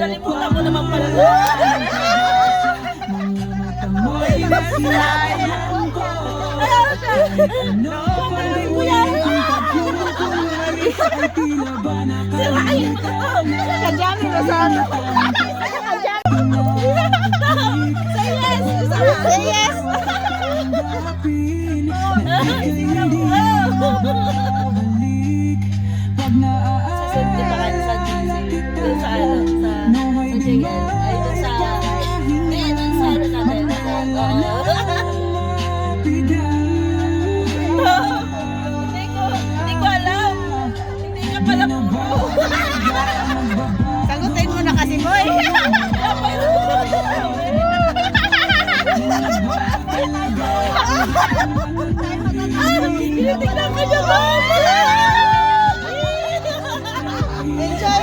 Kinalimutan mo naman pala. Kajami na sa ano. Say yes! Say yes! Sasente pa kayo sa GC. Doon sa ano, sa JL. Ay, doon sa... Hindi, doon sa ano natin. Hindi ko alam. Hindi nga pala po. Sagutin mo na kasi, boy. Tinitignan ka niya ba? Enjoy